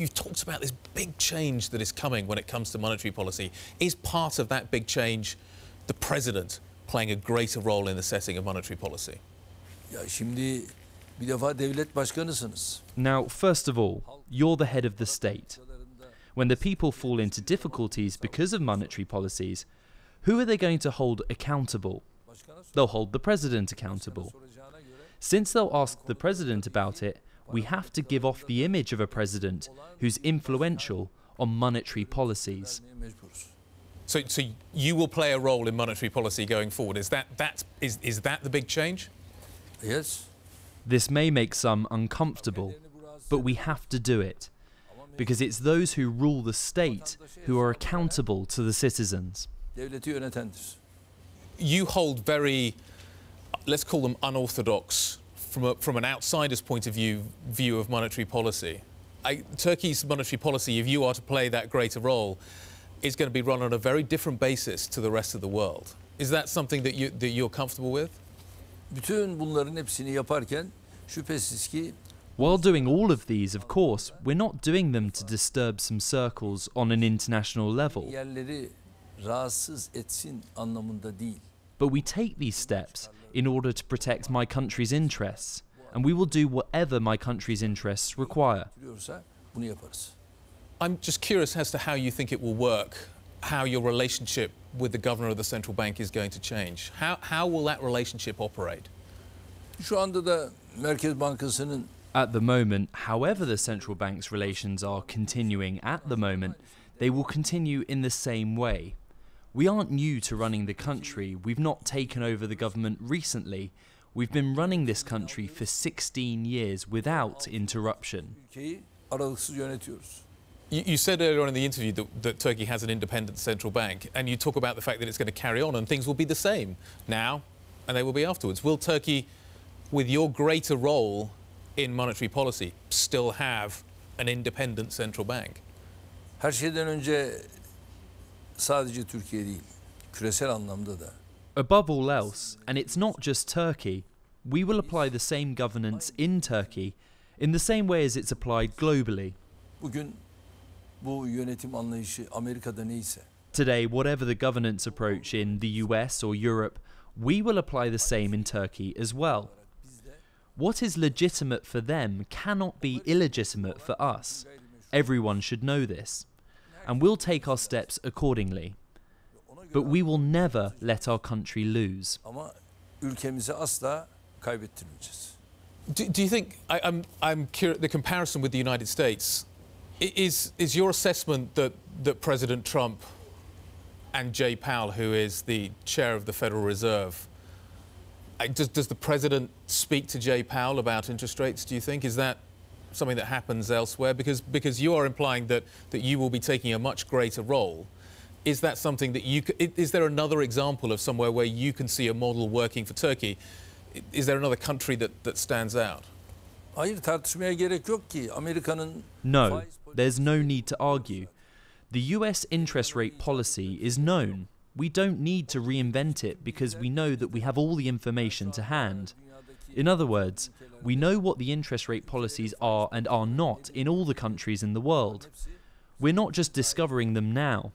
you've talked about this big change that is coming when it comes to monetary policy. Is part of that big change the president playing a greater role in the setting of monetary policy? Ya şimdi bir defa devlet başkanısınız. Now, first of all, you're the head of the state. When the people fall into difficulties because of monetary policies, who are they going to hold accountable? They'll hold the president accountable. Since they'll ask the president about it, we have to give off the image of a president who's influential on monetary policies. So you will play a role in monetary policy going forward. Is that the big change? Yes. This may make some uncomfortable, but we have to do it, because it's those who rule the state who are accountable to the citizens. Devleti yönetendir. You hold very, let's call them unorthodox, from an outsider's point of view of monetary policy. Turkey's monetary policy, if you are to play that greater role, is going to be run on a very different basis to the rest of the world. Is that something that you're comfortable with? Bütün bunların hepsini yaparken şüphesiz ki While doing all of these, of course, we're not doing them to disturb some circles on an international level. yerleri rahatsız etsin anlamında değil. But we take these steps in order to protect my country's interests, and we will do whatever my country's interests require. Diyorsa bunu yaparız. I'm just curious as to how you think it will work, how your relationship with the governor of the central bank is going to change. How will that relationship operate? Şu anda da Merkez Bankası'nın At the moment, however the central bank's relations are continuing at the moment, they will continue in the same way. We aren't new to running the country. We've not taken over the government recently. We've been running this country for 16 years without interruption. ülkeyi aralıksız yönetiyoruz. You said earlier on in the interview that Turkey has an independent central bank, and you talk about the fact that it's going to carry on and things will be the same now and they will be afterwards. Will Turkey, with your greater role in monetary policy, still have an independent central bank? Her şeyden önce sadece Türkiye değil, küresel anlamda da. Above all else, and it's not just Turkey, we will apply the same governance in Turkey in the same way as it's applied globally. Bugün bu yönetim anlayışı Amerika'da neyse, Today, whatever the governance approach in the US or Europe, we will apply the same in Turkey as well. What is legitimate for them cannot be illegitimate for us. Everyone should know this. And we'll take our steps accordingly. But we will never let our country lose. ama ülkemizi asla kaybettirmeyeceğiz. Do you think, I'm curious, the comparison with the United States, is your assessment that President Trump and Jay Powell, who is the chair of the Federal Reserve, does the president speak to Jay Powell about interest rates, do you think? Is that something that happens elsewhere? Because you are implying that you will be taking a much greater role. Is that something that is there another example of somewhere where you can see a model working for Turkey? Is there another country that stands out? Hayır, tartışmaya gerek yok ki. Amerika'nın No, there's no need to argue. The US interest rate policy is known. We don't need to reinvent it because we know that we have all the information to hand. In other words, we know what the interest rate policies are and are not in all the countries in the world. We're not just discovering them now.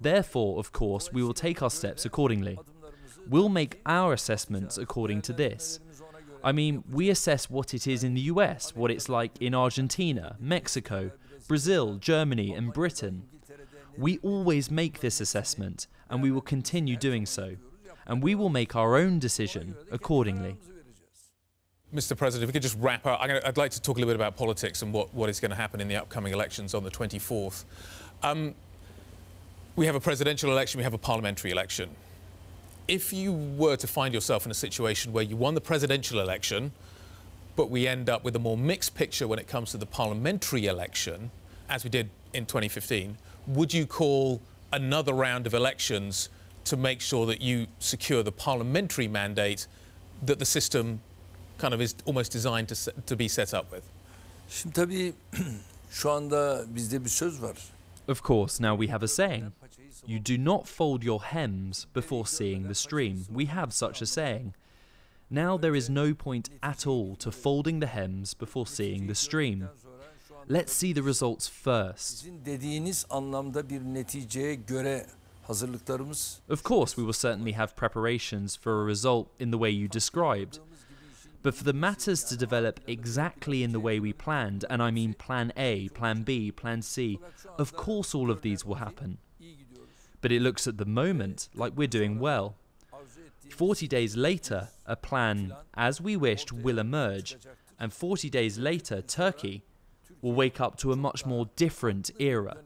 Therefore, of course, we will take our steps accordingly. We'll make our assessments according to this. I mean, we assess what it is in the US, what it's like in Argentina, Mexico, Brazil, Germany, and Britain. We always make this assessment, and we will continue doing so. And we will make our own decision accordingly. Mr. President, if we could just wrap up, I'd like to talk a little bit about politics and what is going to happen in the upcoming elections on the 24th. We have a presidential election, we have a parliamentary election. If you were to find yourself in a situation where you won the presidential election, but we end up with a more mixed picture when it comes to the parliamentary election, as we did in 2015, would you call another round of elections to make sure that you secure the parliamentary mandate that the system kind of is almost designed to be set up with? Şimdi tabii şu anda bizde bir söz var. Of course, now we have a saying. You do not fold your hems before seeing the stream. We have such a saying. Now there is no point at all to folding the hems before seeing the stream. Let's see the results first. Sizin dediğiniz anlamda bir neticeye göre hazırlıklarımız. Of course, we will certainly have preparations for a result in the way you described. But for the matters to develop exactly in the way we planned, and I mean plan A, plan B, plan C, of course all of these will happen. But it looks at the moment like we're doing well. 40 days later, a plan, as we wished, will emerge, and 40 days later, Turkey will wake up to a much more different era.